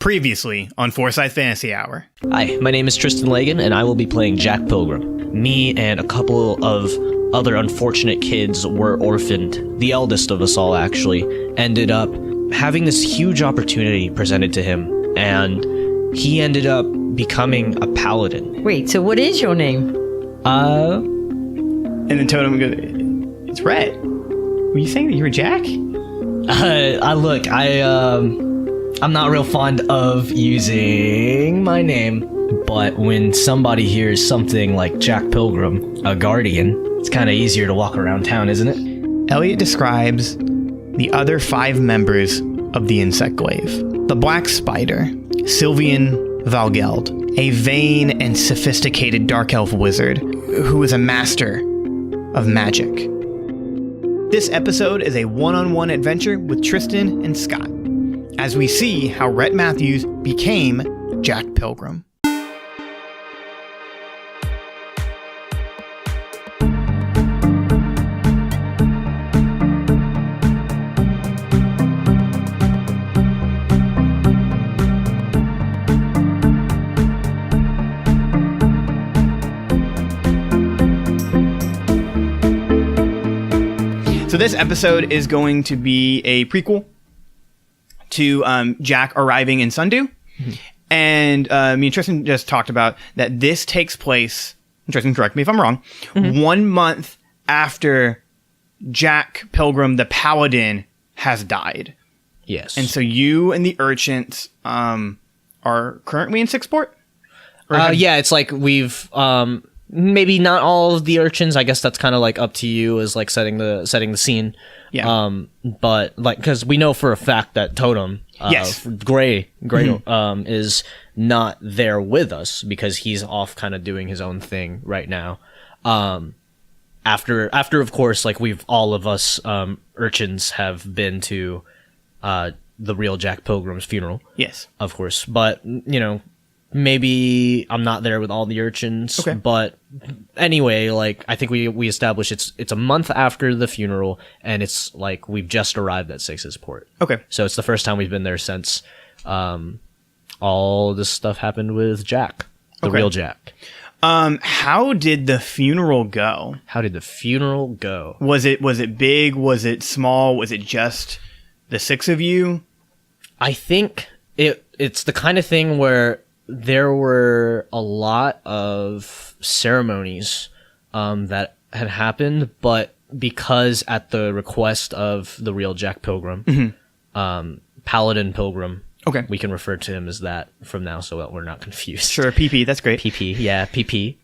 Previously on Forsyth Fantasy Hour. Hi, my name is Tristan Lagan, and I will be playing Jack Pilgrim. Me and a couple of other unfortunate kids were orphaned. The eldest of us all, actually, ended up having this huge opportunity presented to him, and he ended up becoming a paladin. Wait, so what is your name? And then Totem goes, it's Rhett. Were you saying that you were Jack? I'm not real fond of using my name, but when somebody hears something like Jack Pilgrim, a guardian, it's kind of easier to walk around town, isn't it? Elliot describes the other 5 members of the insect glaive. The Black Spider, Sylvian Valgeld, a vain and sophisticated dark elf wizard who is a master of magic. This episode is a one-on-one adventure with Tristan and Scott, as we see how Rhett Matthews became Jack Pilgrim. So this episode is going to be a prequel to Jack arriving in Sundew. Mm-hmm. And me and Tristan just talked about that this takes place, Tristan, correct me if I'm wrong, 1 month after Jack Pilgrim, the Paladin, has died. Yes. And so you and the urchins are currently in Sixport? Yeah, it's like we've... maybe not all of the urchins. I guess that's kind of like up to you as like setting the scene. Yeah. But like, because we know for a fact that Totem, yes, Gray, is not there with us because he's off kind of doing his own thing right now. After of course, like all of us urchins have been to the real Jack Pilgrim's funeral. Yes, of course, but you know. Maybe I'm not there with all the urchins, okay. But anyway, like I think we established it's a month after the funeral, and it's like we've just arrived at Six's Port. Okay, so it's the first time we've been there since all this stuff happened with Jack, the real Jack. How did the funeral go? Was it big? Was it small? Was it just the 6 of you? I think it's the kind of thing where there were a lot of ceremonies that had happened, but because at the request of the real Jack Pilgrim, Paladin Pilgrim, okay, we can refer to him as that from now so that we're not confused. Sure, PP, that's great. PP, yeah, PP.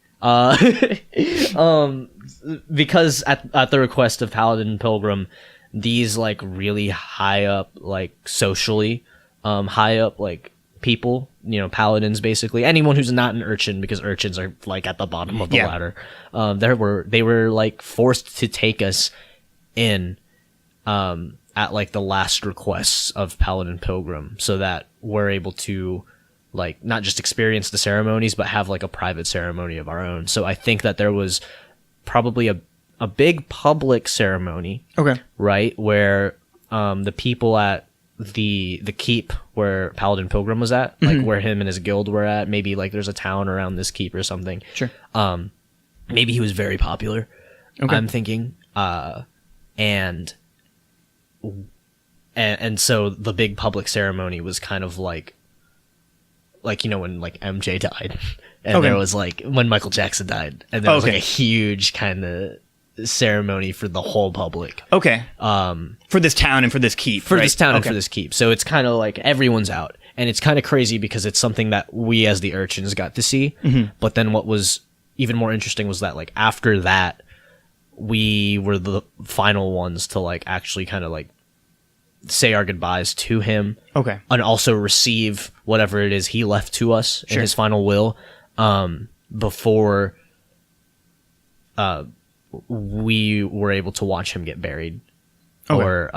Because at the request of Paladin Pilgrim, these like really high up, like socially, high up like people, you know, paladins, basically anyone who's not an urchin, because urchins are like at the bottom of the ladder. They were like forced to take us in at like the last requests of Paladin Pilgrim, so that we're able to like not just experience the ceremonies, but have like a private ceremony of our own. So I think that there was probably a big public ceremony, okay, right, where the people at the keep where Paladin Pilgrim was at, like where him and his guild were at, maybe like there's a town around this keep or something. Sure. Maybe he was very popular. Okay. I'm thinking. And so the big public ceremony was kind of like you know when like MJ died, and there was like when Michael Jackson died, and there was like a huge kind of ceremony for the whole public. Okay. For this town and for this keep. For this town and for this keep. So it's kind of like everyone's out. And it's kind of crazy because it's something that we as the urchins got to see. But then what was even more interesting was that like after that, we were the final ones to like actually kind of like say our goodbyes to him. Okay. And also receive whatever it is he left to us in his final will before we were able to watch him get buried, or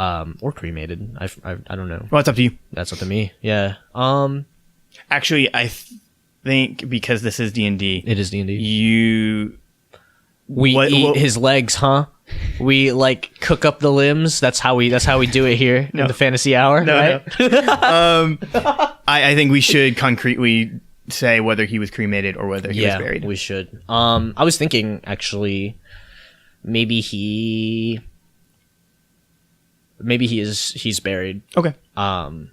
cremated. I don't know. Well, it's up to you. That's up to me. Yeah. Actually, I think because this is D&D, it is D&D. You We eat his legs, huh? We like cook up the limbs. That's how we do it here in the fantasy hour, right? No. I think we should concretely say whether he was cremated or whether he was buried. We should. I was thinking actually, maybe he's buried. Okay. And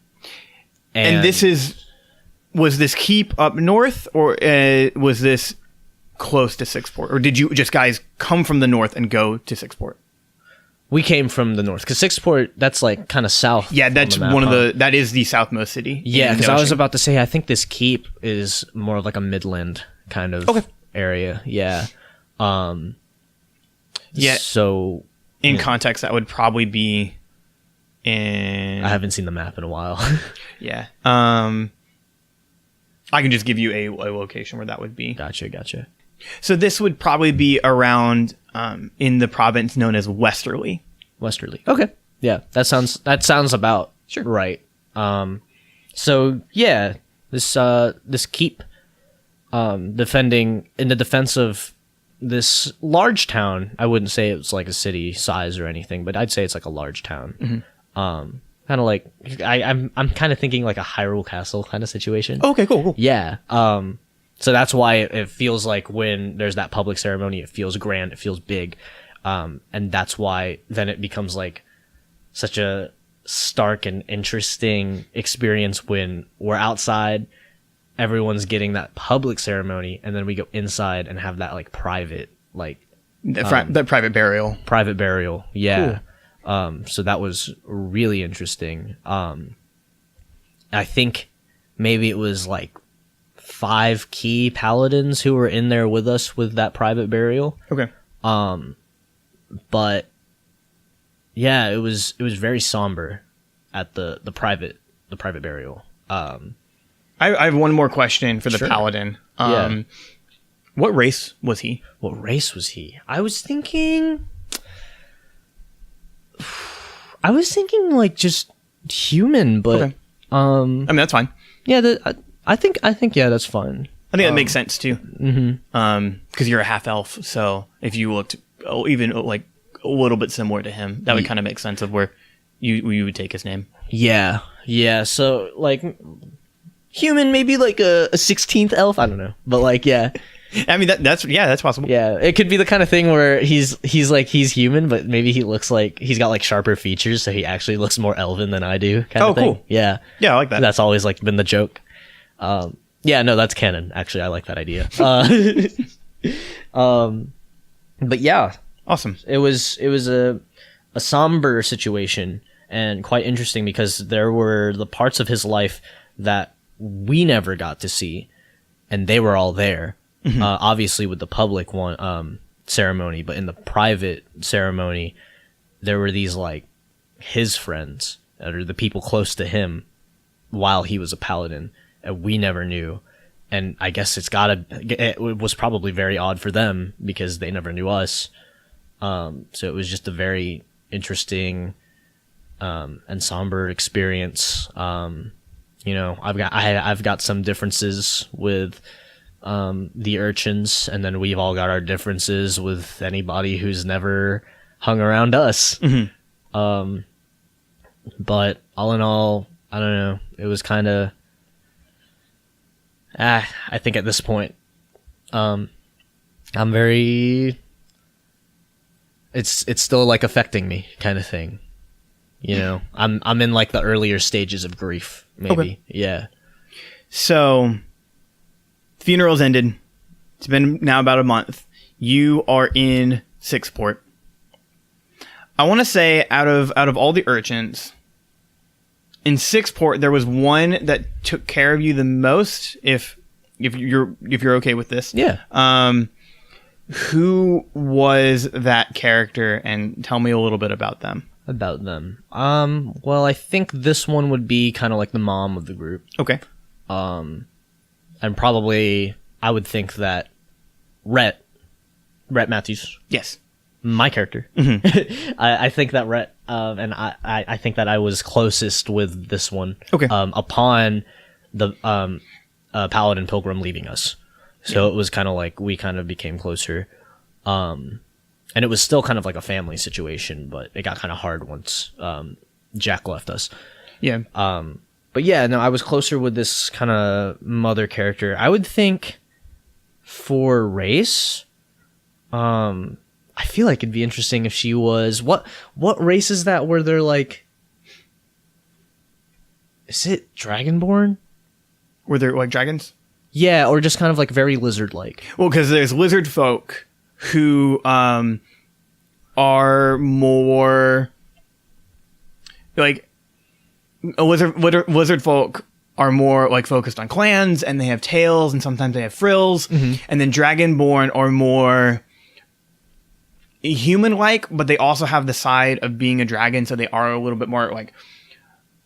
was this keep up north, or was this close to Sixport, or did you just guys come from the north and go to Sixport? We came from the north because Sixport, that's like kind of south. Yeah, that's on the map, that is the southmost city. Yeah, because I was about to say I think this keep is more of like a Midland kind of area. Yeah. Yeah. So in context, that would probably be in. I haven't seen the map in a while. Yeah. I can just give you a location where that would be. Gotcha. So this would probably be around in the province known as Westerly. Okay. Yeah, that sounds about right. So yeah, this keep defending in the defense of this large town. I wouldn't say it's like a city size or anything, but I'd say it's like a large town. Mm-hmm. Kind of like I'm kind of thinking like a Hyrule Castle kind of situation. Okay, cool. Yeah. So that's why it feels like when there's that public ceremony, it feels grand, it feels big, and that's why then it becomes like such a stark and interesting experience when we're outside, everyone's getting that public ceremony, and then we go inside and have that like private like the private burial. Private burial, yeah. Cool. So that was really interesting. I think maybe it was like 5 key paladins who were in there with us with that private burial. Okay. But yeah, it was very somber at the private burial. I have one more question for the paladin. What race was he? I was thinking like just human, but okay. I mean that's fine. Yeah, I think yeah, that's fine. I think that makes sense too. Mm-hmm. Because you're a half elf, so if you looked even like a little bit similar to him, that would kind of make sense of where you would take his name. Yeah. So like human, maybe like a 16th elf. I don't know, but like yeah. I mean that's possible. Yeah, it could be the kind of thing where he's human, but maybe he looks like he's got like sharper features, so he actually looks more elven than I do. Kind of thing. Cool. Yeah, I like that. That's always like been the joke. Yeah, no, that's canon. Actually, I like that idea. But yeah, awesome. It was a somber situation and quite interesting because there were the parts of his life that we never got to see, and they were all there. Mm-hmm. Obviously with the public one ceremony, but in the private ceremony there were these like his friends or the people close to him while he was a paladin, and we never knew. And I guess it was probably very odd for them because they never knew us. So it was just a very interesting and somber experience. I've got some differences with the urchins, and then we've all got our differences with anybody who's never hung around us. Mm-hmm. But all in all, I don't know. It was kind of. I think at this point, I'm very. It's still like affecting me, kind of thing. You know, I'm in like the earlier stages of grief, maybe. Okay. Yeah. So. Funerals ended. It's been now about a month. You are in Sixport. I want to say out of all the urchins in Sixport, there was one that took care of you the most. If you're okay with this, yeah. Who was that character, and tell me a little bit about them. Well, I think this one would be kind of like the mom of the group. Okay. And probably, I would think that Rhett Matthews. Yes. My character. Mm-hmm. I think that Rhett, and I think that I was closest with this one. Okay. Upon the Paladin Pilgrim leaving us. So it was kind of like we kind of became closer. And it was still kind of like a family situation, but it got kind of hard once Jack left us. Yeah. But yeah, no, I was closer with this kind of mother character. I would think for race, I feel like it'd be interesting if she was what race is that where they're like, is it Dragonborn? Were there like dragons? Yeah, or just kind of like very lizard-like. Well, because there's lizard folk who are more like lizard folk are more like focused on clans, and they have tails, and sometimes they have frills. And then dragonborn are more human-like, but they also have the side of being a dragon, so they are a little bit more like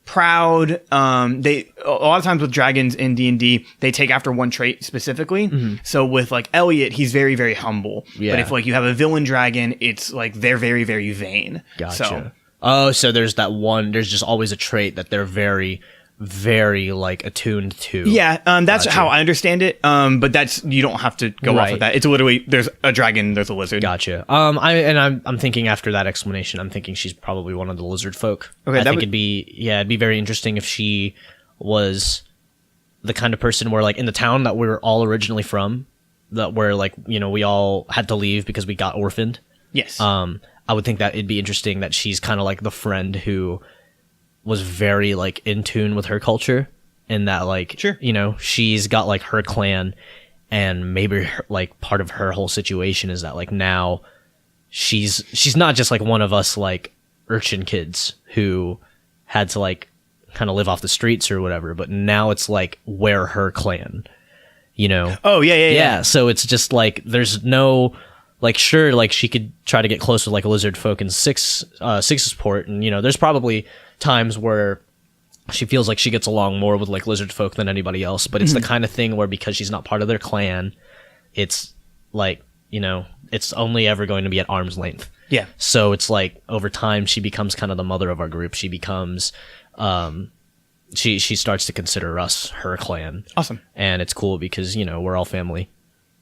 proud. They a lot of times with dragons in D&D, they take after one trait specifically. So with like Elliot, he's very, very humble. Yeah. But if like you have a villain dragon, it's like they're very, very vain. Gotcha. So there's that one. There's just always a trait that they're very, very like attuned to. Yeah, that's how I understand it. But that's you don't have to go off of that. It's literally there's a dragon, there's a lizard. Gotcha. I'm thinking after that explanation, I'm thinking she's probably one of the lizard folk. Okay, I think it'd be very interesting if she was the kind of person where like in the town that we're all originally from, that where like we all had to leave because we got orphaned. Yes. I would think that it'd be interesting that she's kind of like the friend who was very like in tune with her culture, and that like she's got like her clan, and maybe like part of her whole situation is that like now she's not just like one of us like urchin kids who had to like kind of live off the streets or whatever, but now it's like we're her clan, Oh yeah. So it's just like there's no like sure like she could try to get close with like a lizard folk in Six's port, and there's probably times where she feels like she gets along more with like lizard folk than anybody else, but it's the kind of thing where because she's not part of their clan, it's like it's only ever going to be at arm's length. Yeah. So it's like over time she becomes kind of the mother of our group. She becomes she starts to consider us her clan. Awesome. And it's cool because we're all family.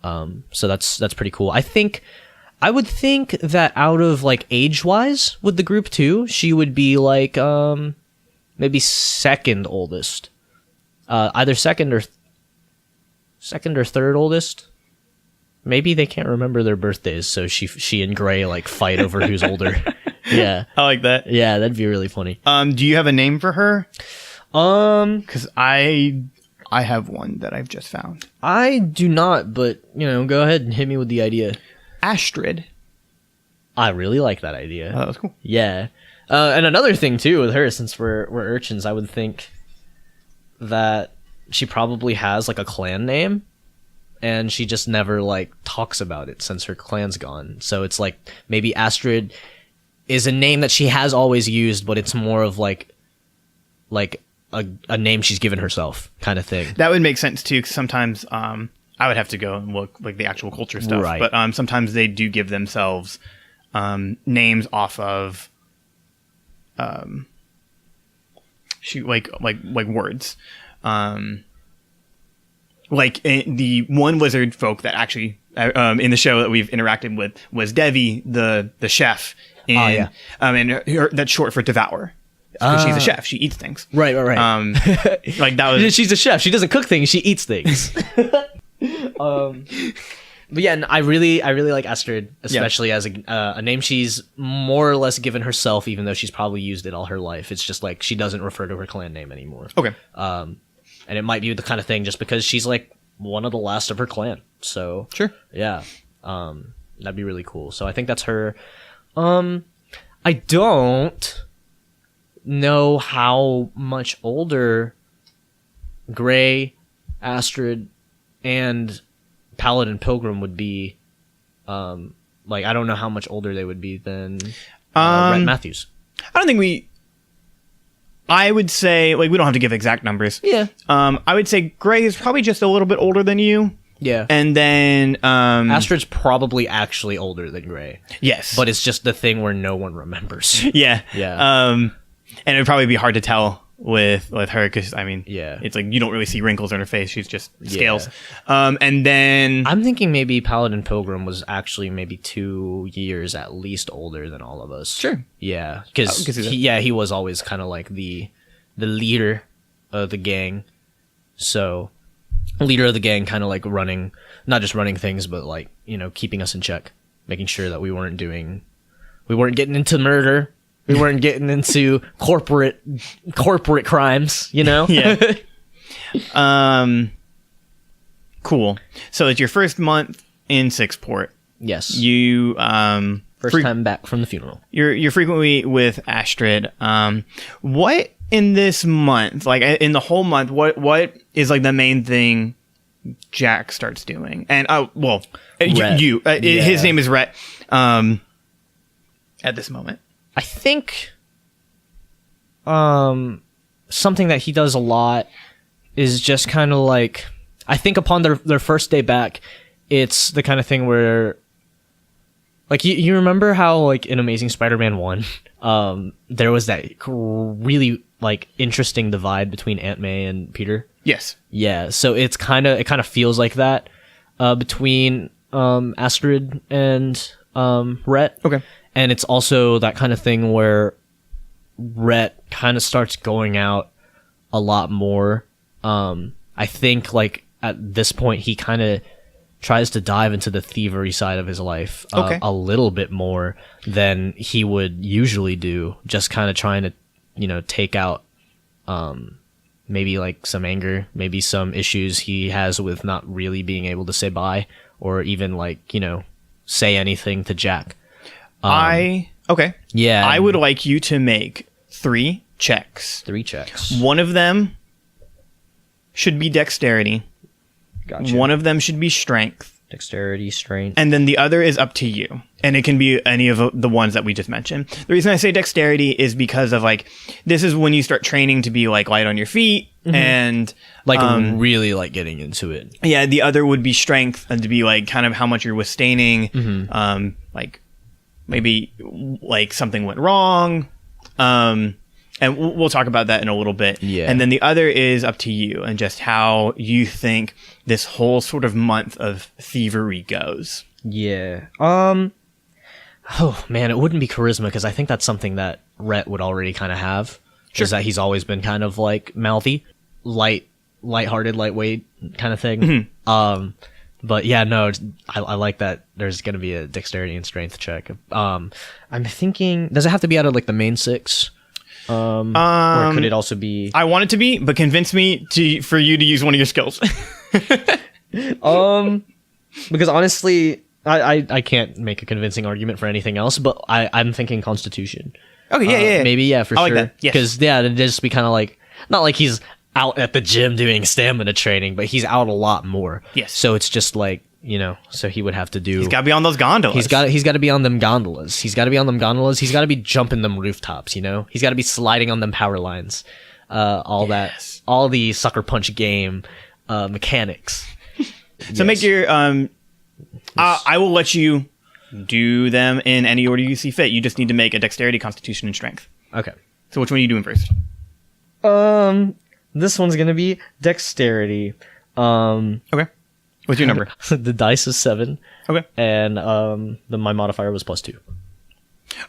So that's pretty cool. I would think that out of like age-wise with the group too, she would be like maybe second oldest, either second or third oldest. Maybe they can't remember their birthdays, so she and Gray like fight over who's older. Yeah, I like that. Yeah, that'd be really funny. Do you have a name for her? Because I have one that I've just found. I do not, but go ahead and hit me with the idea. Astrid. I really like that idea. Oh, that's cool. Yeah. And another thing too with her, since we're urchins, I would think that she probably has like a clan name, and she just never like talks about it since her clan's gone. So it's like maybe Astrid is a name that she has always used, but it's more of like a name she's given herself kind of thing. That would make sense too, 'cause sometimes I would have to go and look like the actual culture stuff, right. But sometimes they do give themselves names off of like words. The one lizard folk that actually in the show that we've interacted with was Devi, the chef. And that's short for devour. Because she's a chef, she eats things. Right. Like that was. She's a chef. She doesn't cook things. She eats things. But yeah, I really like Astrid, especially as a name she's more or less given herself, even though she's probably used it all her life. It's just like she doesn't refer to her clan name anymore. Okay. And it might be the kind of thing just because she's like one of the last of her clan. So sure. Yeah. That'd be really cool. So I think that's her. I don't know how much older Gray, Astrid, and Paladin Pilgrim would be. Like I don't know how much older they would be than Rhett Matthews. I don't think I would say like we don't have to give exact numbers. Yeah. I would say Gray is probably just a little bit older than you. Yeah. And then Astrid's probably actually older than Gray. Yes. But it's just the thing where no one remembers. Yeah. Yeah. And it would probably be hard to tell with her because I mean, Yeah. it's like you don't really see wrinkles on her face. She's just scales. And then I'm thinking maybe Paladin Pilgrim was actually maybe 2 years at least older than all of us. Sure. Yeah, because I can see that. he was always kind of like the leader of the gang. So, leader of the gang, kind of like running, not just running things, but like, you know, keeping us in check, making sure that we weren't getting into murder. We weren't getting into corporate crimes, you know? Yeah. Cool. So it's your first month in Sixport. Yes. You First time back from the funeral. You're frequently with Astrid. What in this month, like in the whole month, what is like the main thing Jack starts doing? And Rhett. His name is Rhett. At this moment, I think something that he does a lot is just kind of like, I think upon their first day back, it's the kind of thing where, like, you remember how, like, in Amazing Spider-Man 1, there was that really, like, interesting divide between Aunt May and Peter? yes. Yeah, so it kind of feels like that between Astrid and Rhett. Okay. And it's also that kind of thing where Rhett kind of starts going out a lot more. I think, like, at this point, he kind of tries to dive into the thievery side of his life a little bit more than he would usually do, just kind of trying to, you know, take out maybe like some anger, maybe some issues he has with not really being able to say bye or even, like, you know, say anything to Jack. Yeah. I would like you to make 3 checks. 3 checks. One of them should be dexterity. Gotcha. One of them should be strength. Dexterity, strength. And then the other is up to you. And it can be any of the ones that we just mentioned. The reason I say dexterity is because of, like, this is when you start training to be, like, light on your feet and Like, really, like, getting into it. yeah, the other would be strength and to be, like, kind of how much you're withstanding. Like, maybe, like, something went wrong. And we'll talk about that in a little bit. Yeah. And then the other is up to you and just how you think this whole sort of month of thievery goes. Yeah. Oh, man, it wouldn't be charisma because I think that's something that Rhett would already kind of have. Sure. Is that he's always been kind of, like, mouthy, lighthearted, lightweight kind of thing. But yeah, no, I like that there's going to be a dexterity and strength check. I'm thinking, does it have to be out of, like, the main 6? Or could it also be? I want it to be, but convince me for you to use one of your skills. Because honestly, I can't make a convincing argument for anything else, but I'm thinking Constitution. Okay, yeah. Maybe, yeah, for I sure. like that, yes. Because, yeah, it'd just be kind of like, not like he's out at the gym doing stamina training, but he's out a lot more. Yes. So it's just like, you know, so he would have to do... He's got to be on those gondolas. He's got to be on them gondolas. He's got to be on them gondolas. He's got to be jumping them rooftops, you know? He's got to be sliding on them power lines. All the sucker punch game mechanics. So make your... I will let you do them in any order you see fit. You just need to make a dexterity, constitution, and strength. Okay. So which one are you doing first? This one's gonna be dexterity. Okay. What's your number? The dice is 7. Okay. And my modifier was +2.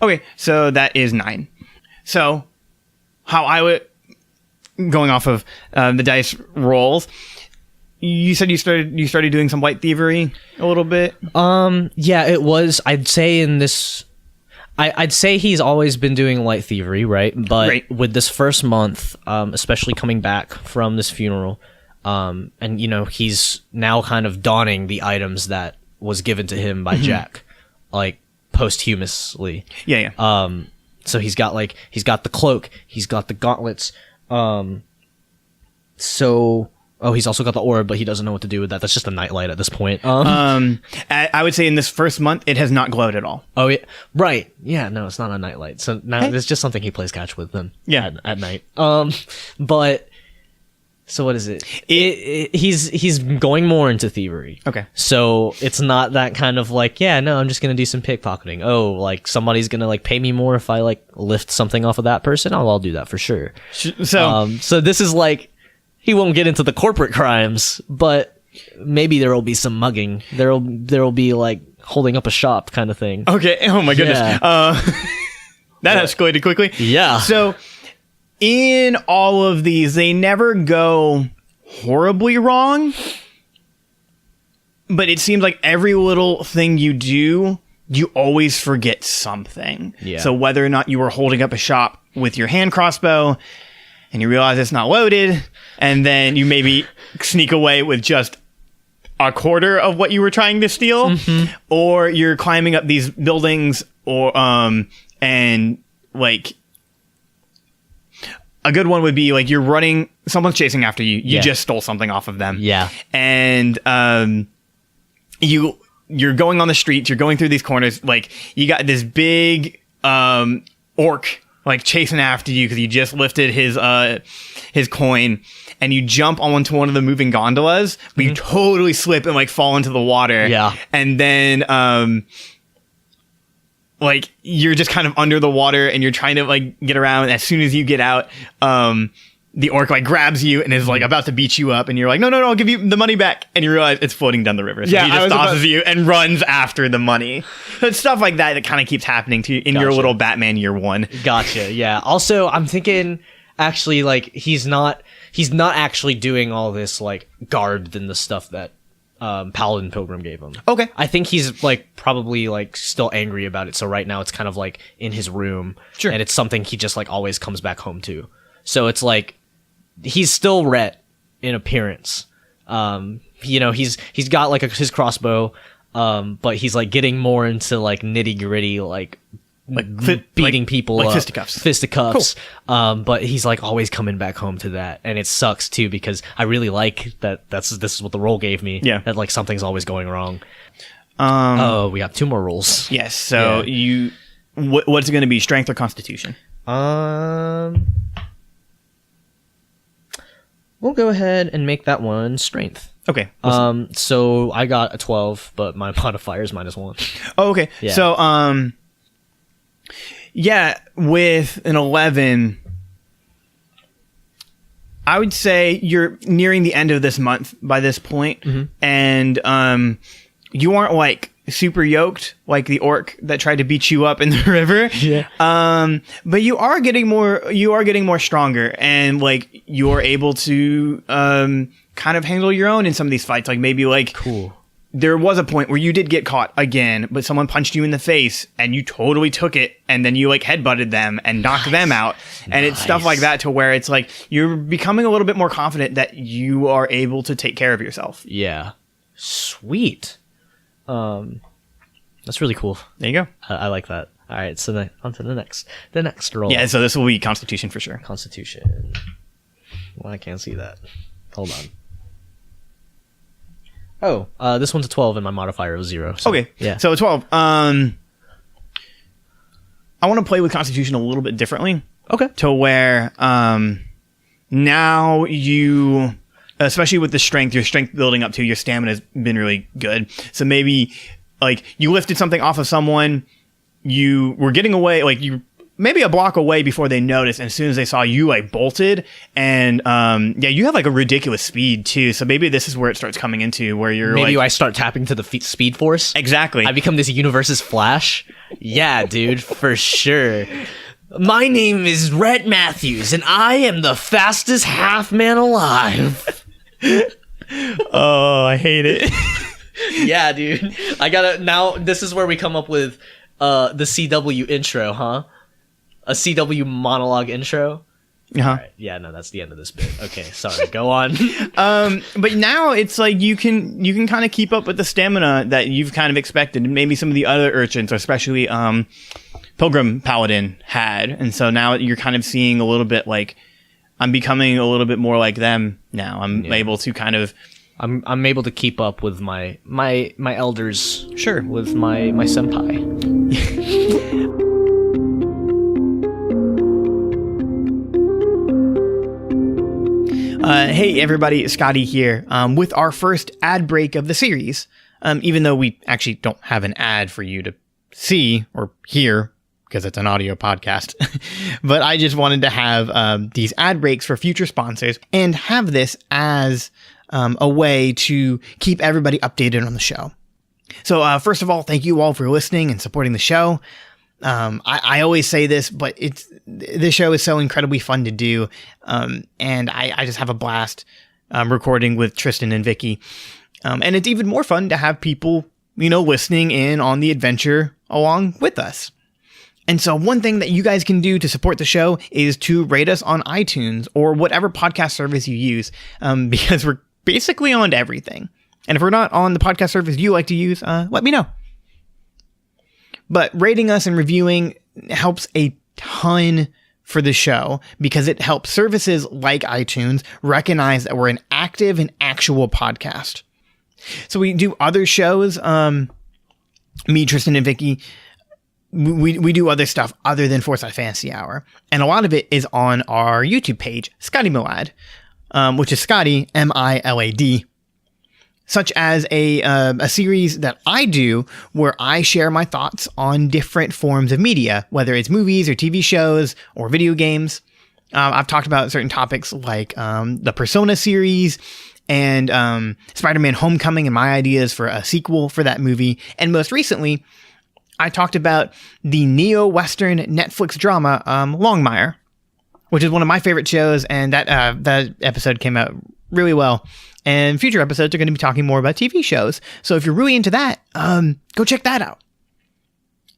Okay, so that is 9. So how I would... Going off of the dice rolls... You said you started doing some light thievery a little bit? Yeah, it was. I'd say in this... I'd say he's always been doing light thievery, right? But Right. with this first month, especially coming back from this funeral, and, you know, he's now kind of donning the items that was given to him by Jack, like, posthumously. Yeah. So he's got the cloak, he's got the gauntlets, he's also got the orb, but he doesn't know what to do with that. That's just a nightlight at this point. I would say in this first month, it has not glowed at all. Oh, yeah, right. Yeah, no, it's not a nightlight. So now it's just something he plays catch with then. Yeah. At night. But So what is it? He's going more into thievery. Okay. So it's not that kind of like, yeah, no, I'm just gonna do some pickpocketing. Oh, like somebody's gonna like pay me more if I like lift something off of that person. I'll do that for sure. So this is like, he won't get into the corporate crimes, but maybe there will be some mugging. There will be like holding up a shop kind of thing. Okay. Oh my goodness. Yeah. That escalated quickly. Yeah. So in all of these, they never go horribly wrong, but it seems like every little thing you do, you always forget something. Yeah. So whether or not you were holding up a shop with your hand crossbow and you realize it's not loaded, and then you maybe sneak away with just a quarter of what you were trying to steal, or you're climbing up these buildings, or and like a good one would be like you're running, someone's chasing after you, you just stole something off of them, and you're going on the streets, you're going through these corners, like you got this big orc like chasing after you because you just lifted his coin, and you jump onto one of the moving gondolas, but you totally slip and like fall into the water. Yeah. And then like you're just kind of under the water and you're trying to like get around. As soon as you get out, the orc like grabs you and is like about to beat you up, and you're like, no, I'll give you the money back. And you realize it's floating down the river. So he just tosses you and runs after the money. So it's stuff like that kind of keeps happening to you in your little Batman year one. Gotcha. Yeah. Also, I'm thinking actually like he's not actually doing all this like garbed and the stuff that Paladin Pilgrim gave him. Okay. I think he's like probably like still angry about it. So right now it's kind of like in his room. Sure. And it's something he just like always comes back home to. So it's like he's still Rhett in appearance. You know, he's got like his crossbow, but he's like getting more into like nitty gritty, like beating people like up, fisticuffs. Cool. But he's like always coming back home to that, and it sucks too because I really like that. This is what the role gave me. Yeah, that like something's always going wrong. We got 2 more rolls. Yes. So what's it going to be? Strength or Constitution? We'll go ahead and make that one strength. Okay. So I got a 12, but my modifier is -1. Oh, okay. Yeah. So, yeah, with an 11, I would say you're nearing the end of this month by this point, and you aren't like super yoked like the orc that tried to beat you up in the river. Yeah. But you are getting more stronger, and like you're able to kind of handle your own in some of these fights. Like maybe like cool. There was a point where you did get caught again, but someone punched you in the face and you totally took it, and then you like headbutted them and knocked them out. And it's stuff like that to where it's like you're becoming a little bit more confident that you are able to take care of yourself. Yeah. Sweet. That's really cool. There you go. I like that. All right, so on to the next roll. Yeah, so this will be Constitution for sure. Constitution. Well, I can't see that. Hold on. Oh, this one's a 12 and my modifier was 0. So, okay. Yeah. So a 12. I want to play with Constitution a little bit differently. Okay. To where now you, especially with the strength, your strength building up to your stamina has been really good. So maybe like you lifted something off of someone, you were getting away, like you maybe a block away before they noticed, and as soon as they saw you, like bolted, and you have like a ridiculous speed too. So maybe this is where it starts coming into where you're maybe like, I start tapping to the speed force. Exactly. I become this universe's Flash. Yeah, dude, for sure. My name is Rhett Matthews, and I am the fastest half man alive. Oh, I hate it. Yeah, dude. I gotta now. This is where we come up with the CW intro, huh? A CW monologue intro. Right. Yeah, no, that's the end of this bit. Okay, sorry. Go on. But now it's like you can kind of keep up with the stamina that you've kind of expected, and maybe some of the other urchins, especially Pilgrim Paladin had, and so now you're kind of seeing a little bit like I'm becoming a little bit more like them now. I'm able to kind of. I'm able to keep up with my elders. Sure. With my senpai. Hey everybody, Scotty here, with our first ad break of the series. Even though we actually don't have an ad for you to see or hear, because it's an audio podcast. But I just wanted to have these ad breaks for future sponsors and have this as a way to keep everybody updated on the show. So first of all, thank you all for listening and supporting the show. I always say this, but this show is so incredibly fun to do. And I just have a blast recording with Tristan and Vicky. And it's even more fun to have people, listening in on the adventure along with us. And so one thing that you guys can do to support the show is to rate us on iTunes or whatever podcast service you use, because we're basically on everything. And if we're not on the podcast service you like to use, let me know. But rating us and reviewing helps a ton for the show because it helps services like iTunes recognize that we're an active and actual podcast. So we do other shows. Me, Tristan, and Vicky, we do other stuff other than Forsyth Fantasy Hour. And a lot of it is on our YouTube page, Scotty Milad, which is Scotty, Milad. Such as a series that I do where I share my thoughts on different forms of media, whether it's movies or TV shows or video games. I've talked about certain topics like the Persona series and Spider-Man Homecoming and my ideas for a sequel for that movie. And most recently, I talked about the neo-Western Netflix drama Longmire, which is one of my favorite shows, and that episode came out really well. And future episodes are going to be talking more about TV shows. So if you're really into that, go check that out.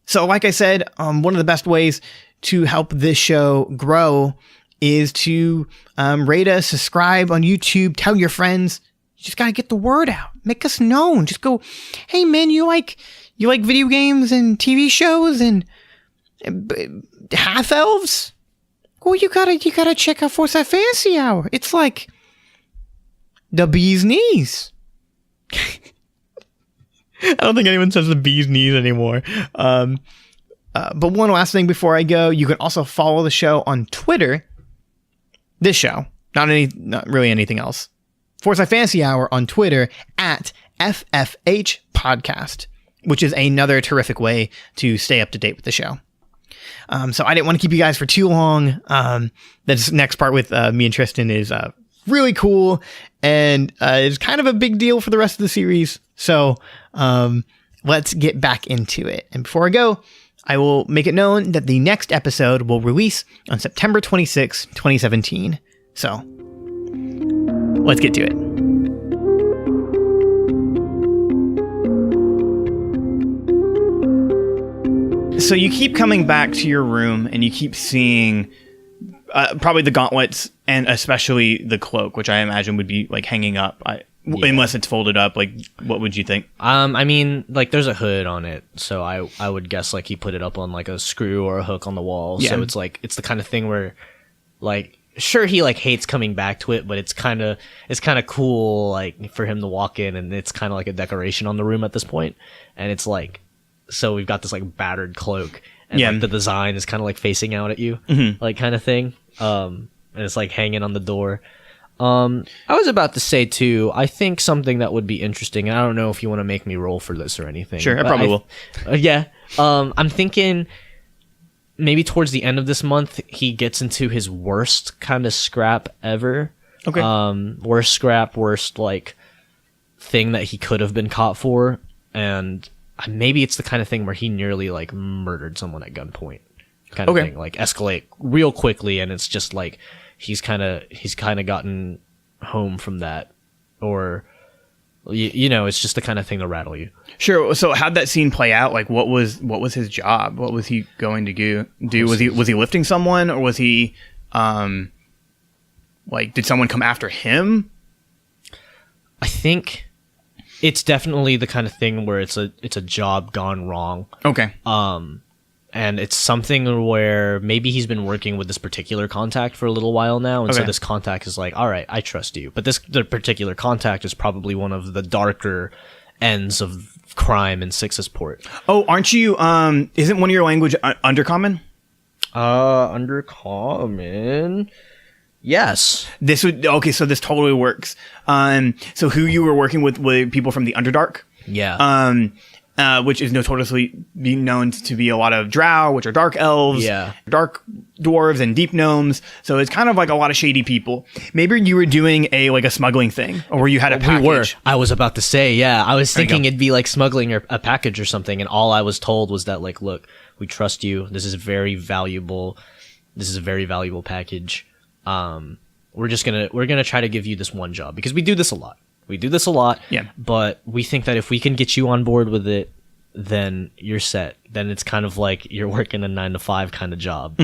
So like I said, one of the best ways to help this show grow is to rate us, subscribe on YouTube, tell your friends. You just got to get the word out. Make us known. Just go, hey man, you like video games and TV shows and half elves? Well, you gotta check out Forsyth Fantasy Hour. It's like the bee's knees. I don't think anyone says the bee's knees anymore. But one last thing before I go, you can also follow the show on Twitter. This show, not really anything else. Forsyth Fantasy Hour on Twitter at FFH Podcast, which is another terrific way to stay up to date with the show. So I didn't want to keep you guys for too long. This next part with me and Tristan is really cool, and it's kind of a big deal for the rest of the series. So let's get back into it. And before I go, I will make it known that the next episode will release on September 26, 2017. So let's get to it. So you keep coming back to your room and you keep seeing probably the gauntlets and especially the cloak, which I imagine would be like hanging up. Unless it's folded up, like what would you think? I mean, like there's a hood on it, so I would guess like he put it up on like a screw or a hook on the wall. Yeah. So it's like it's the kind of thing where, like, sure he like hates coming back to it, but it's kind of cool like for him to walk in, and it's kind of like a decoration on the room at this point. And it's like, so we've got this like battered cloak, and like the design is kind of like facing out at you, like kind of thing. And it's like hanging on the door. I was about to say too, I think something that would be interesting, and I don't know if you want to make me roll for this or anything. Sure, I probably will. Yeah. I'm thinking maybe towards the end of this month, he gets into his worst kind of scrap ever. Okay. Worst scrap, worst like thing that he could have been caught for. And maybe it's the kind of thing where he nearly like murdered someone at gunpoint kind of thing, like escalate real quickly. And it's just like, he's kind of gotten home from that, or it's just the kind of thing to rattle you. Sure. So how'd that scene play out? Like what was his job? What was he going to do? Was he lifting someone, or was he like did someone come after him? I think it's definitely the kind of thing where it's a job gone wrong. Okay. And it's something where maybe he's been working with this particular contact for a little while now. And so this contact is like, all right, I trust you. But the particular contact is probably one of the darker ends of crime in Six's Port. Oh, aren't you, isn't one of your language Undercommon? Undercommon? Yes. This would okay. So this totally works. So who you were working with were people from the Underdark. Yeah. Which is notoriously being known to be a lot of drow, which are dark elves, Yeah. dark dwarves, and deep gnomes. So it's kind of like a lot of shady people. Maybe you were doing a smuggling thing, or you had a package. We were. I was about to say, yeah. I was There you thinking go. it'd be like smuggling a package or something, and all I was told was that, like, look, we trust you. This is very valuable. This is a very valuable package. We're gonna try to give you this one job because we do this a lot. Yeah. But we think that if we can get you on board with it, then you're set. Then it's kind of like you're working a 9 to 5 kind of job.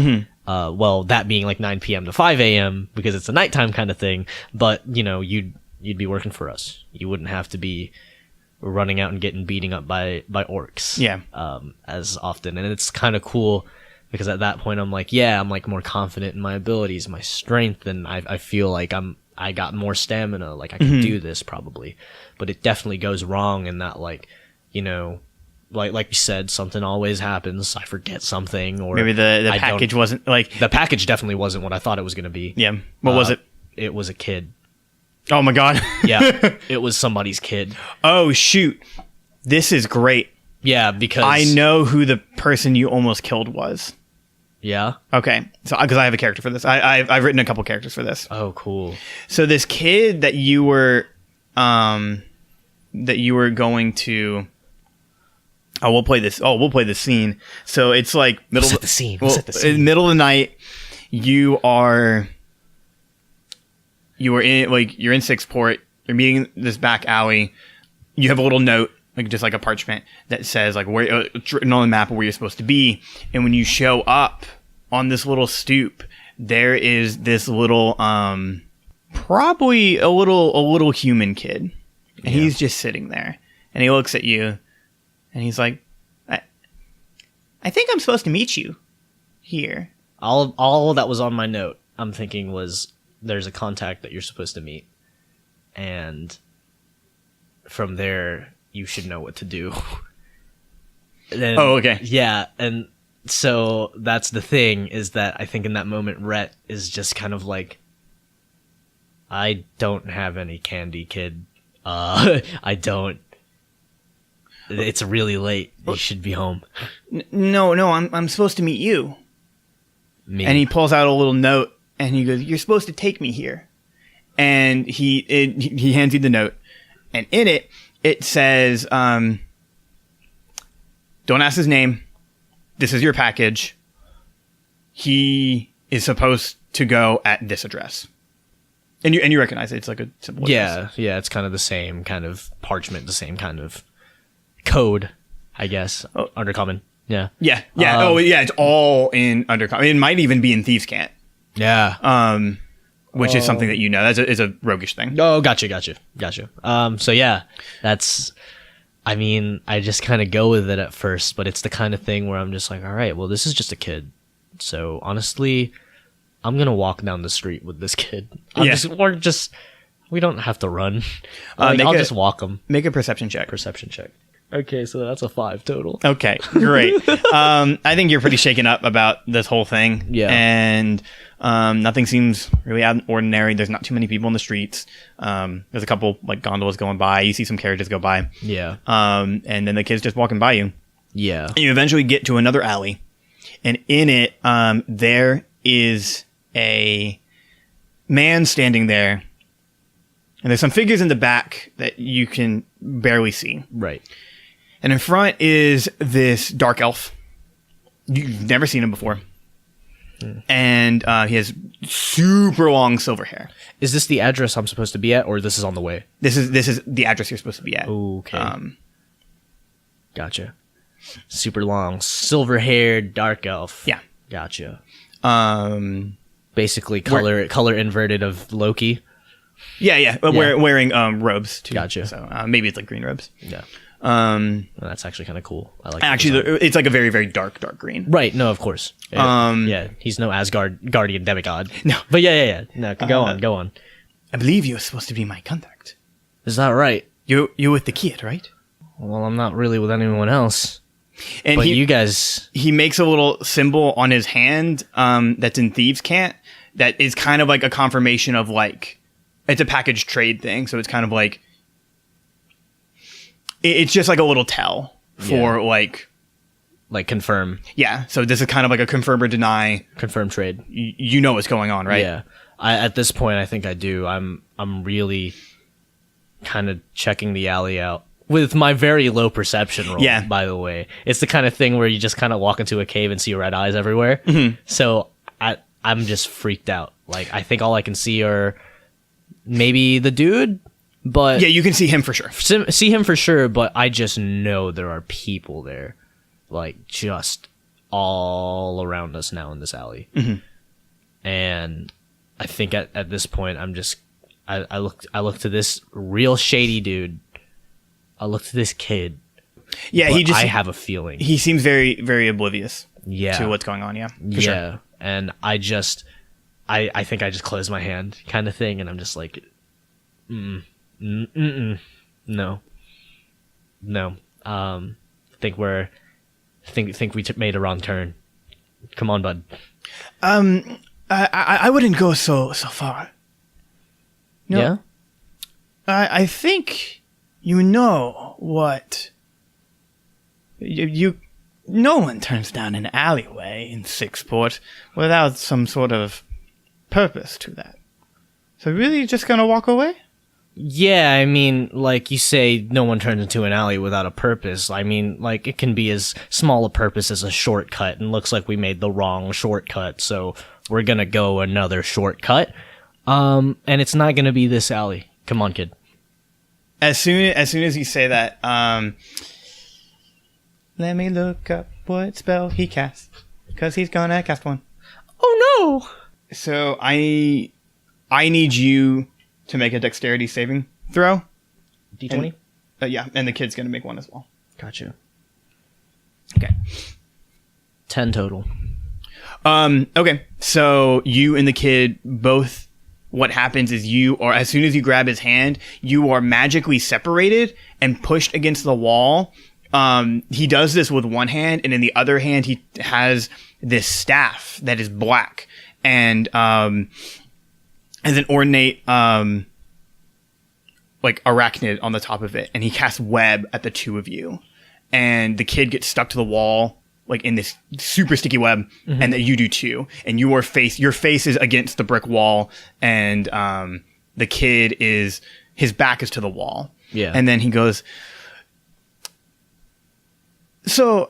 Well, that being like 9 p.m. to 5 a.m. because it's a nighttime kind of thing. But you'd be working for us. You wouldn't have to be running out and getting beating up by orcs. Yeah. As often, and it's kind of cool because at that point I'm like more confident in my abilities, my strength, and I feel like I got more stamina, like I can do this probably. But it definitely goes wrong in that, like, like you said, something always happens. I forget something, or Maybe the package wasn't like the package definitely wasn't what I thought it was going to be. Yeah. What was it? It was a kid. Oh my god. Yeah, it was somebody's kid. Oh shoot. This is great. Yeah, because I know who the person you almost killed was. Yeah. Okay. So because I have a character for this. I've written a couple characters for this. Oh, cool. So this kid that you were going to. Oh, we'll play this. We'll play this scene. So it's like middle. Set the scene. Set the scene. In middle of the night, you're in Sixport. You're meeting this back alley. You have a little note, like just like a parchment that says like where it's written on the map of where you're supposed to be. And when you show up on this little stoop, there is this little probably a little human kid, and he's just sitting there, and he looks at you. And he's like, I think I'm supposed to meet you here. All that was on my note, I'm thinking, was there's a contact that you're supposed to meet. And from there, you should know what to do. Then, Oh, okay. Yeah, and so that's the thing, is that I think in that moment, Rhett is just kind of like, I don't have any candy, kid. I don't. It's really late. You should be home. No, I'm supposed to meet you. Me. And he pulls out a little note, and he goes, "You're supposed to take me here." And he hands you the note, and in it says, "Don't ask his name. This is your package. He is supposed to go at this address." And you recognize it. It's like a simple address. Yeah, it's kind of the same kind of parchment, the same kind of code, I guess. Undercommon. Yeah. Yeah. It's all in Undercommon. It might even be in Thieves' Cant. Yeah. Which is something that is a roguish thing. Oh, gotcha. So yeah, that's, I mean, I just kind of go with it at first, but it's the kind of thing where I'm just like, all right, well, this is just a kid. So honestly, I'm going to walk down the street with this kid. We don't have to run. I'll just walk him. Make a perception check. Okay, so that's a 5 total. Okay, great. I think you're pretty shaken up about this whole thing. Yeah. And nothing seems really out of the ordinary. There's not too many people in the streets. There's a couple like gondolas going by. You see some carriages go by. Yeah. And then the kid's just walking by you. Yeah. And you eventually get to another alley. And in it, there is a man standing there. And there's some figures in the back that you can barely see. Right. And in front is this dark elf. You've never seen him before. And he has super long silver hair. Is this the address I'm supposed to be at, or this is on the way? This is the address you're supposed to be at. Okay. Gotcha. Super long, silver-haired dark elf. Yeah. Gotcha. We're- Basically color inverted of Loki. Yeah. Wearing robes too. Gotcha. So maybe it's like green robes. Yeah. Well, that's actually kind of cool. I like actually, the design. it's like a very, very dark green. Right. No, of course. Yeah, he's no Asgard guardian demigod. No. But yeah. No, go on. I believe you're supposed to be my contact. Is that right? You're with the kid, right? Well, I'm not really with anyone else. And but you guys... He makes a little symbol on his hand that's in Thieves' Cant that is kind of like a confirmation of like, it's a package trade thing. So it's kind of like, it's just like a little tell for like confirm. Yeah. So this is kind of like a confirm or deny. Confirm trade. You know what's going on, right? Yeah. At this point, I think I do. I'm really kind of checking the alley out with my very low perception roll. Yeah. By the way, it's the kind of thing where you just kind of walk into a cave and see red eyes everywhere. Mm-hmm. So I'm just freaked out. Like, I think all I can see are maybe the dude, but yeah, you can see him for sure. See him for sure, but I just know there are people there, like just all around us now in this alley. Mm-hmm. And I think at this point, I look to this real shady dude. I look to this kid. Yeah, I have a feeling he seems very, very oblivious. Yeah. To what's going on. Yeah. Yeah. Sure. And I think I just close my hand, kind of thing, and I'm just like, no. Think we made a wrong turn. Come on, bud. I wouldn't go so far. No. Yeah. I think you know what. You no one turns down an alleyway in Sixport without some sort of purpose to that. So really, you're just gonna walk away? Yeah, I mean, like you say, no one turns into an alley without a purpose. I mean, like, it can be as small a purpose as a shortcut, and looks like we made the wrong shortcut, so we're gonna go another shortcut. And it's not gonna be this alley. Come on, kid. As soon as you say that, let me look up what spell he casts, because he's gonna cast one. Oh no! So I need you to make a dexterity saving throw. D20? Yeah, and the kid's gonna make one as well. Gotcha. Okay. 10 total. Okay, so you and the kid both, what happens is as soon as you grab his hand, you are magically separated and pushed against the wall. He does this with one hand, and in the other hand, he has this staff that is black and has an ornate like arachnid on the top of it, and he casts web at the two of you, and the kid gets stuck to the wall like in this super sticky web, and that you do too, and your face is against the brick wall, and the kid his back is to the wall. Yeah. And then he goes, so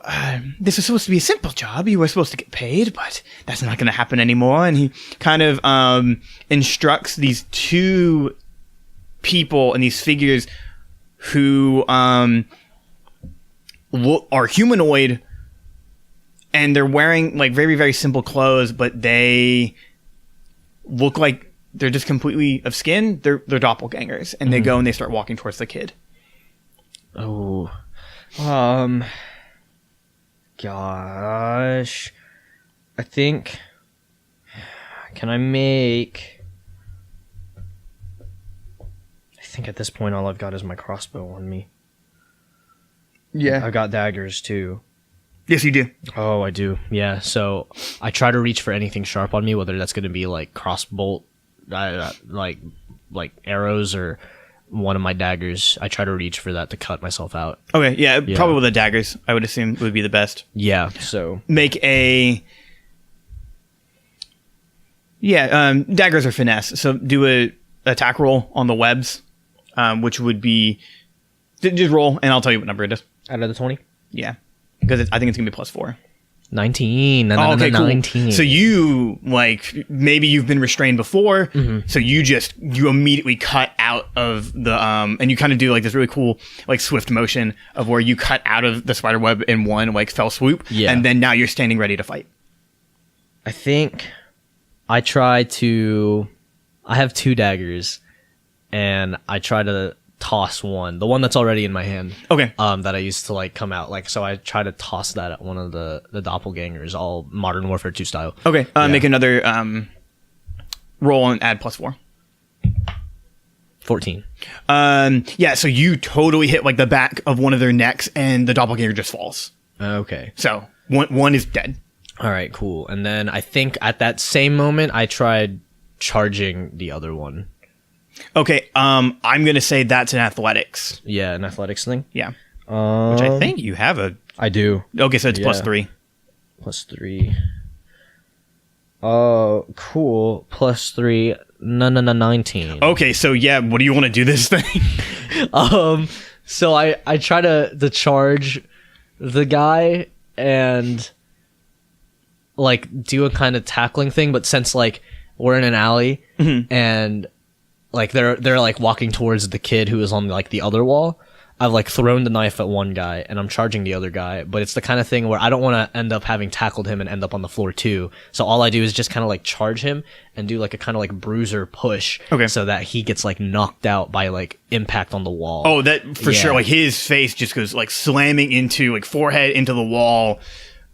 this was supposed to be a simple job. You were supposed to get paid, but that's not going to happen anymore. And he kind of instructs these two people and these figures who are humanoid, and they're wearing like very, very simple clothes, but they look like they're just completely of skin. They're doppelgangers, and they go and they start walking towards the kid. Oh. Gosh. I think... Can I make... I think at this point all I've got is my crossbow on me. Yeah. I've got daggers too. Yes, you do. Oh, I do. Yeah, so I try to reach for anything sharp on me, whether that's going to be like crossbolt, like arrows, or one of my daggers. I try to reach for that to cut myself out. Okay, yeah. Probably the daggers, I would assume, would be the best. Yeah, so... Make a... Yeah, daggers are finesse. So do a attack roll on the webs, which would be... Just roll, and I'll tell you what number it is. Out of the 20? Yeah, because I think it's going to be +4. 19. Oh, okay, cool. 19. So you, like, maybe you've been restrained before, so you immediately cut out of the, and you kind of do, like, this really cool, like, swift motion of where you cut out of the spider web in one, like, fell swoop, and then now you're standing ready to fight. I think I try to... I have 2 daggers, and I try to toss one, the one that's already in my hand. Okay. That I used to like come out, like, so I try to toss that at one of the doppelgangers, all Modern Warfare 2 style. Okay. Make another roll and add +4. 14. Yeah. So you totally hit like the back of one of their necks, and the doppelganger just falls. Okay. So one is dead. All right, cool. And then I think at that same moment, I tried charging the other one. Okay, I'm gonna say that's an athletics. Yeah, an athletics thing. Yeah, which I think you have a. I do. Okay, so it's Yeah. +3. +3. Oh, cool. +3. No, 19. Okay, so yeah, what do you want to do this thing? So I try to charge the guy and like do a kind of tackling thing, but since like we're in an alley and like they're like walking towards the kid who is on like the other wall, I've like thrown the knife at one guy and I'm charging the other guy, but it's the kind of thing where I don't want to end up having tackled him and end up on the floor too. So all I do is just kind of like charge him and do like a kind of like bruiser push, Okay. so that he gets like knocked out by like impact on the wall. Oh, that for Yeah. sure. Like his face just goes like slamming into like forehead into the wall.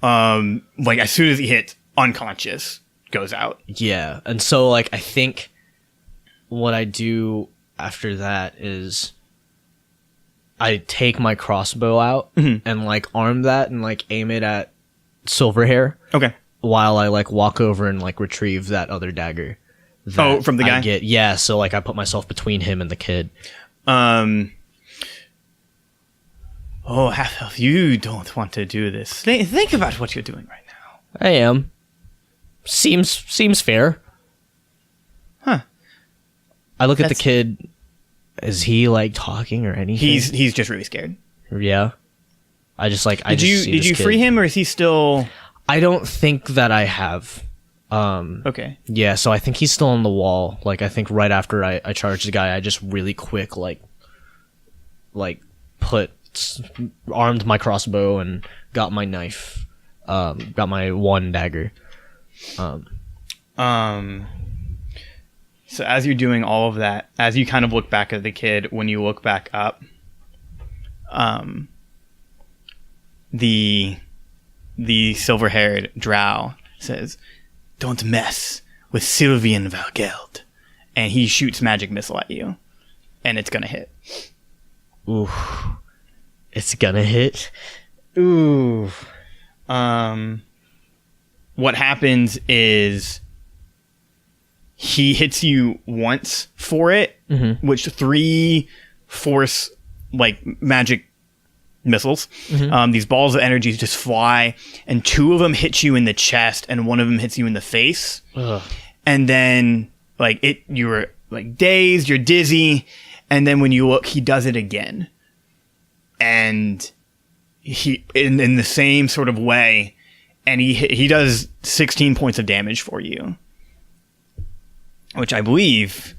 Like as soon as he hits, unconscious, goes out. Yeah, and so like I think what I do after that is I take my crossbow out and like arm that and like aim it at Silverhair Okay. while I like walk over and like retrieve that other dagger. that from the I guy? Yeah, so like I put myself between him and the kid. Oh, Half-Elf, you don't want to do this. Think about what you're doing right now. I am. Seems fair. Huh. I look at the That's- kid. Is he like talking or anything? He's just really scared. Yeah. I just like Did you free him, or is he still I don't think that I have. okay? Yeah, so I think he's still on the wall. Like I think right after I charged the guy, I just really quick like armed my crossbow and got my knife. Got my one dagger. So as you're doing all of that, as you kind of look back at the kid, when you look back up, the silver-haired drow says, "Don't mess with Sylvian Valgeld," and he shoots magic missile at you, and it's gonna hit. Ooh. It's gonna hit. Ooh. What happens is he hits you once for it, which 3 force like magic missiles. These balls of energy just fly, and 2 of them hit you in the chest, and 1 of them hits you in the face. Ugh. And then like you were like dazed, you're dizzy, and then when you look, he does it again, and he in the same sort of way, and he does 16 points of damage for you, which I believe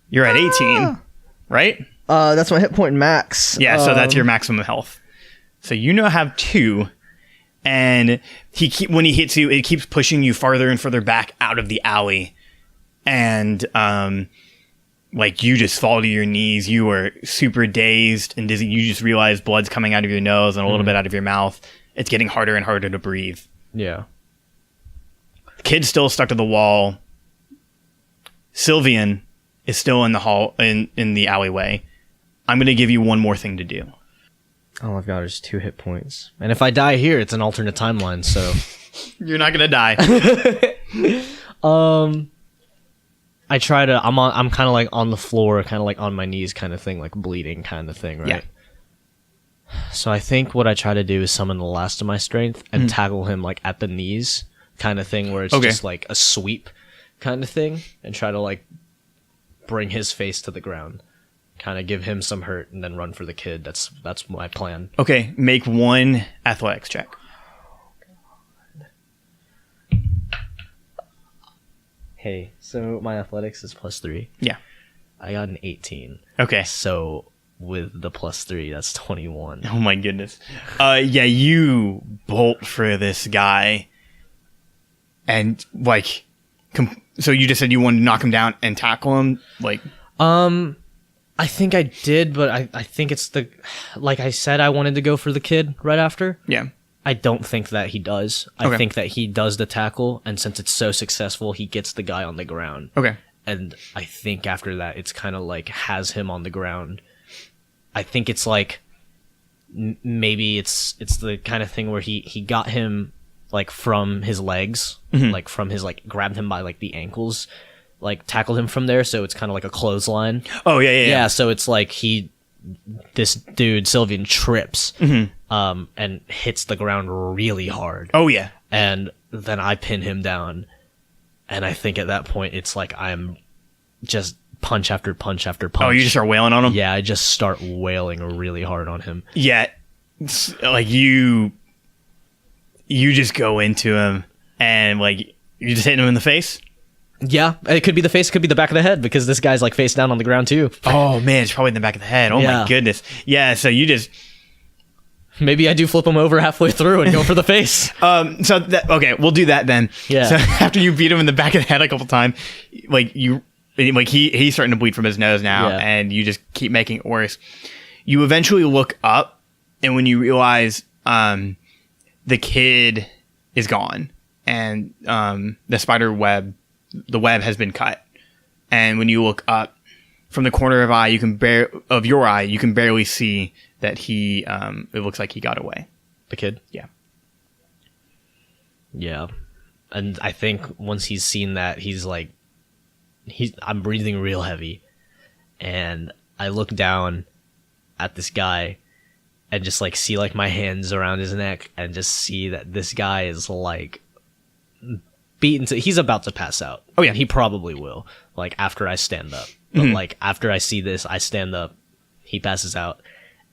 you're at 18, right? That's my hit point max. Yeah, so that's your maximum health. So you now have 2, and when he hits you, it keeps pushing you farther and further back out of the alley, and like you just fall to your knees. You are super dazed and dizzy. You just realize blood's coming out of your nose and a little bit out of your mouth. It's getting harder and harder to breathe. Yeah. The kid's still stuck to the wall. Sylvian is still in the hall in the alleyway. I'm gonna give you one more thing to do. All I've got is 2 hit points. And if I die here, it's an alternate timeline, so You're not gonna die. I try to I'm kind of like on the floor, kind of like on my knees kind of thing, like bleeding kind of thing, right? Yeah. So I think what I try to do is summon the last of my strength and tackle him like at the knees kind of thing, where it's Okay. just like a sweep kind of thing, and try to like bring his face to the ground. Kind of give him some hurt and then run for the kid. That's my plan. Okay, make 1 athletics check. Hey, so my athletics is +3. Yeah. I got an 18. Okay. So with the +3, that's 21. Oh my goodness. Yeah, you bolt for this guy, and like, so you just said you wanted to knock him down and tackle him, like. I think I did, but I think it's like I said, I wanted to go for the kid right after. Yeah. I don't think that he does. Okay. I think that he does the tackle, and since it's so successful, he gets the guy on the ground. Okay. And I think after that, it's kind of like has him on the ground. I think it's like maybe it's the kind of thing where he got him like from his legs, like from his like grabbed him by like the ankles, like tackled him from there. So it's kind of like a clothesline. Oh yeah. So it's like this dude Sylvian trips, and hits the ground really hard. Oh yeah. And then I pin him down, and I think at that point it's like I'm just punch after punch after punch. Oh, you just start wailing on him? Yeah, I just start wailing really hard on him. Yeah, like you just go into him and like you just hitting him in the face. Yeah, it could be the face, it could be the back of the head, because this guy's like face down on the ground too. Oh man, it's probably in the back of the head. Oh my goodness. Yeah, so you just maybe I do flip him over halfway through and go for the face. Okay, we'll do that then. Yeah. So after you beat him in the back of the head a couple times, like he's starting to bleed from his nose now, and you just keep making it worse. You eventually look up, and when you realize the kid is gone, and the spider web, the web has been cut, and when you look up from the corner of your eye, you can barely see that he. It looks like he got away. The kid? Yeah. Yeah. And I think once he's seen that, he's like, I'm breathing real heavy. And I look down at this guy and just like see like my hands around his neck and just see that this guy is like he's about to pass out. Oh yeah. And he probably will, like after I stand up. But like after I see this, I stand up, he passes out,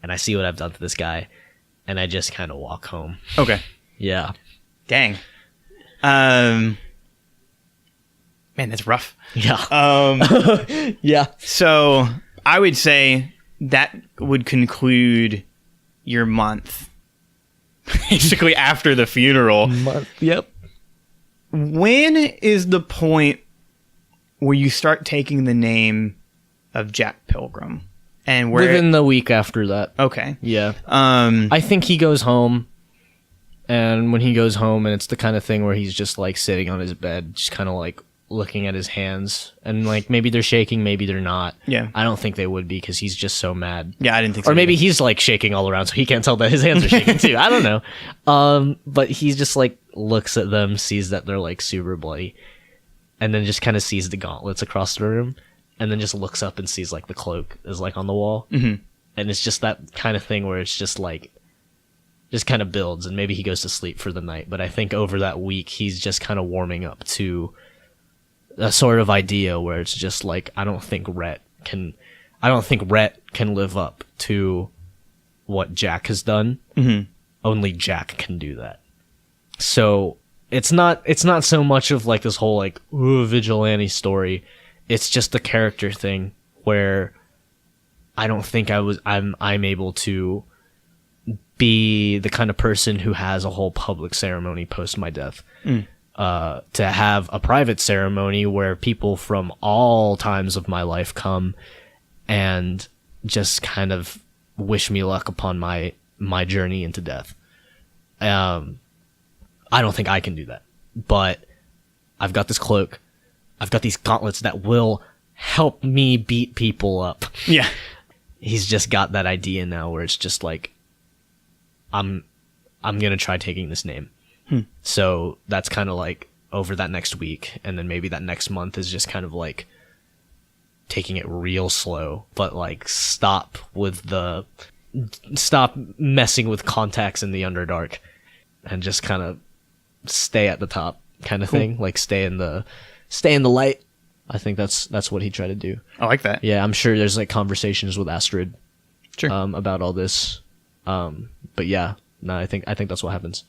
and I see what I've done to this guy, and I just kind of walk home. Okay. Yeah. Dang. Man, that's rough. Yeah. Yeah. So I would say that would conclude your month. Basically after the funeral. Yep. When is the point where you start taking the name of Jack Pilgrim? And within the week after that. Okay. Yeah. I think he goes home, and when he goes home, and it's the kind of thing where he's just like sitting on his bed, just kind of like looking at his hands, and like maybe they're shaking, maybe they're not. Yeah. I don't think they would be, because he's just so mad. Yeah, I didn't think so. Or maybe he's like shaking all around, so he can't tell that his hands are shaking too. I don't know. But he's just like looks at them, sees that they're like super bloody, and then just kind of sees the gauntlets across the room, and then just looks up and sees like the cloak is like on the wall. And it's just that kind of thing where it's just like, just kind of builds, and maybe he goes to sleep for the night. But I think over that week, he's just kind of warming up to a sort of idea where it's just like, I don't think Rhett can live up to what Jack has done. Only Jack can do that. So it's not so much of like this whole like vigilante story. It's just the character thing where I don't think I'm able to be the kind of person who has a whole public ceremony post my death. To have a private ceremony where people from all times of my life come and just kind of wish me luck upon my journey into death. I don't think I can do that, but I've got this cloak. I've got these gauntlets that will help me beat people up. Yeah. He's just got that idea now where it's just like, I'm going to try taking this name. So that's kind of like over that next week. And then maybe that next month is just kind of like taking it real slow, but like stop messing with contacts in the Underdark and just kind of stay at the top kind of thing. Like stay in the light. I think that's what he tried to do. I like that. Yeah, I'm sure there's like conversations with Astrid Sure. about all this. But yeah, no, I think that's what happens.